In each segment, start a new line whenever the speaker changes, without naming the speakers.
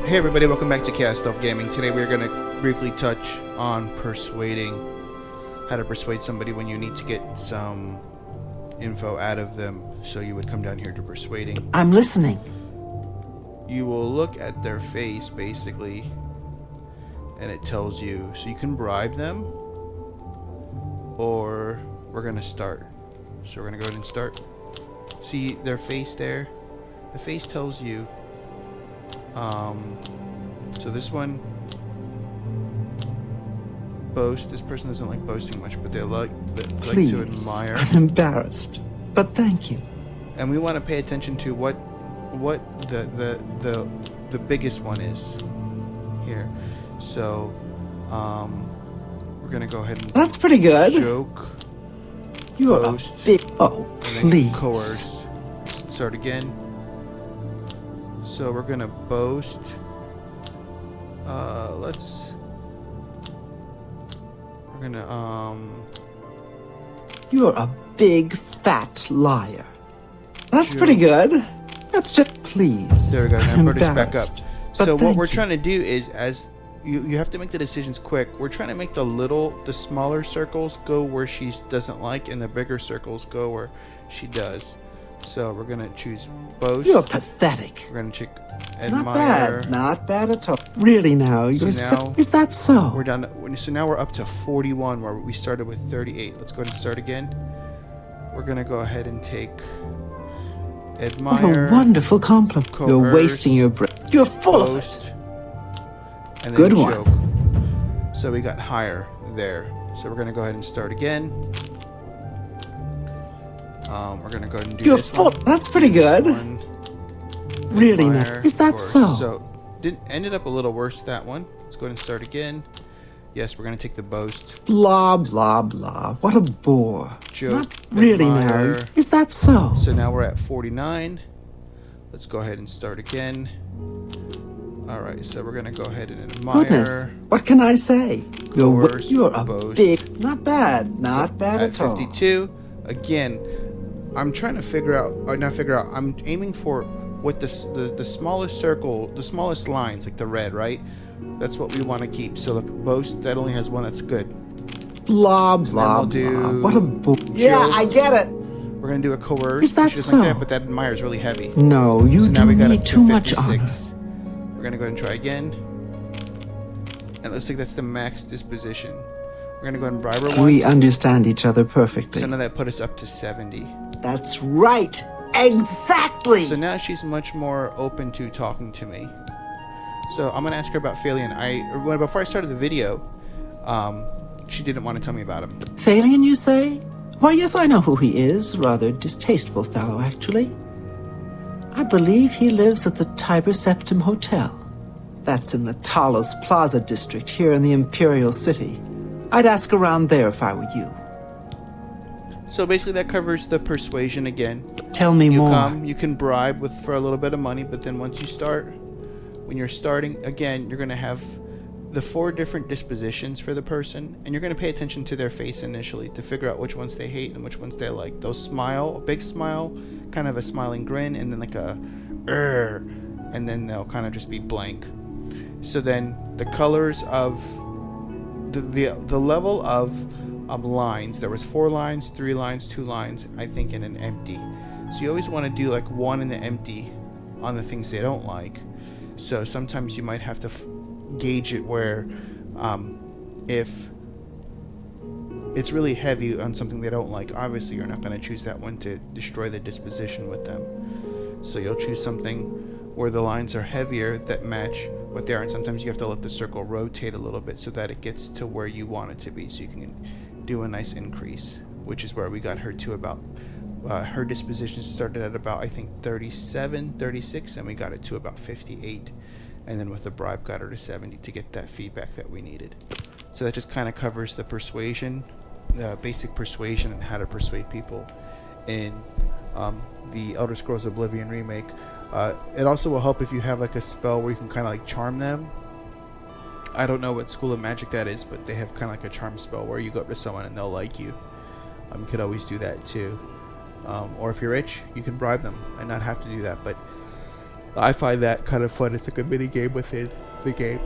Hey everybody, welcome back to Chaos Stuff Gaming. Today we're going to briefly touch on persuading, how to persuade somebody when you need to get some info out of them. So you would come down here to persuading.
I'm listening.
You will look at their face basically, and it tells you, so you can bribe them, or we're going to start. So we're going to go ahead and start. See their face there? The face tells you, so this one, boast. This person doesn't like boasting much, but they like to admire.
I'm embarrassed, but thank you.
And we want to pay attention to what the biggest one is here. So, we're gonna go ahead and
that's pretty good.
Joke.
You are
boast,
a big. Oh, please.
Coerce. Start again. So we're gonna boast. We're gonna
You're a big fat liar. That's
Joke.
pretty good. That's just please.
There we go. Now put this back up.
Embarrassed,
So
but
what we're
thank
trying to do is, as you have to make the decisions quick. We're trying to make the smaller circles go where she doesn't like, and the bigger circles go where she does. So we're gonna choose boast.
You're pathetic.
We're gonna check
Not
admire.
bad. Not bad at all. Really now? You're
now
is that so?
We're down. So now we're up to 41, where we started with 38. Let's go ahead and start again. We're gonna go ahead and take admire.
What a wonderful compliment.
Coerce,
You're wasting your breath. You're full
boast,
of it.
and then
Good
joke.
one.
So we got higher there. So we're gonna go ahead and start again. We're gonna go ahead and do
You're
this
full.
one.
That's pretty good.
One.
Really now?
Admire,
Is that
Coerce.
so?
So ended up a little worse, that one. Let's go ahead and start again. Yes, we're gonna take the boast.
Blah, blah, blah. What a bore.
Joke,
Not really
admire.
now? Is that so?
So now we're at 49. Let's go ahead and start again. Alright, so we're gonna go ahead and admire.
Goodness. What can I say?
Coerce,
You're a
boast.
big. Not bad. Not bad
At
at all.
52, again, I'm trying to figure out, or not figure out, I'm aiming for what the smallest circle, the smallest lines, like the red, right? That's what we want to keep. So look, boast, that only has one that's good.
Blah, blah,
we'll do
blah. What a bore.
joke.
Yeah, I get it.
We're going to do a coerce.
Is that
which is
so?
like that, but that admire is really heavy.
No, you
So now
do
we got
need
up to
too much
56.
honor.
We're going to go ahead and try again. And it looks like that's the max disposition. We're going to go ahead and bribe her once.
We understand each other perfectly.
So now that put us up to 70.
That's right. Exactly.
So now she's much more open to talking to me. So I'm gonna ask her about Failen. Before I started the video, she didn't want to tell me about him.
Failen, you say? Why, yes, I know who he is. Rather distasteful fellow, actually. I believe he lives at the Tiber Septim Hotel. That's in the Talos Plaza district here in the Imperial City. I'd ask around there if I were you.
So basically that covers the persuasion again.
Tell me
You
more.
come, you can bribe for a little bit of money, but then once you start, when you're starting, again, you're going to have the 4 different dispositions for the person, and you're going to pay attention to their face initially to figure out which ones they hate and which ones they like. They'll smile, a big smile, kind of a smiling grin, and then like a and then they'll kind of just be blank. So then the colors of the level of lines, there was 4 lines, 3 lines, 2 lines, I think, and an empty. So you always want to do like 1 in the empty on the things they don't like. So sometimes you might have to gauge it where if it's really heavy on something they don't like, obviously you're not going to choose that one to destroy the disposition with them. So you'll choose something where the lines are heavier that match what they are, and sometimes you have to let the circle rotate a little bit so that it gets to where you want it to be, so you can do a nice increase, which is where we got her to about her disposition started at about, I think, 37, 36, and we got it to about 58, and then with the bribe got her to 70 to get that feedback that we needed. So that just kind of covers the persuasion, the basic persuasion, and how to persuade people in the Elder Scrolls Oblivion remake. It also will help if you have like a spell where you can kind of like charm them. I don't know what school of magic that is, but they have kind of like a charm spell where you go up to someone and they'll like you. You could always do that too. Or if you're rich, you can bribe them and not have to do that. But I find that kind of fun. It's like a mini game within the game.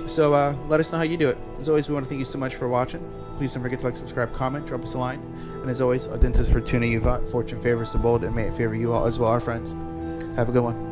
So let us know how you do it. As always, we want to thank you so much for watching. Please don't forget to like, subscribe, comment, drop us a line. And as always, Audentes Fortuna Juvat, fortune favors the bold, and may it favor you all as well, our friends. Have a good one.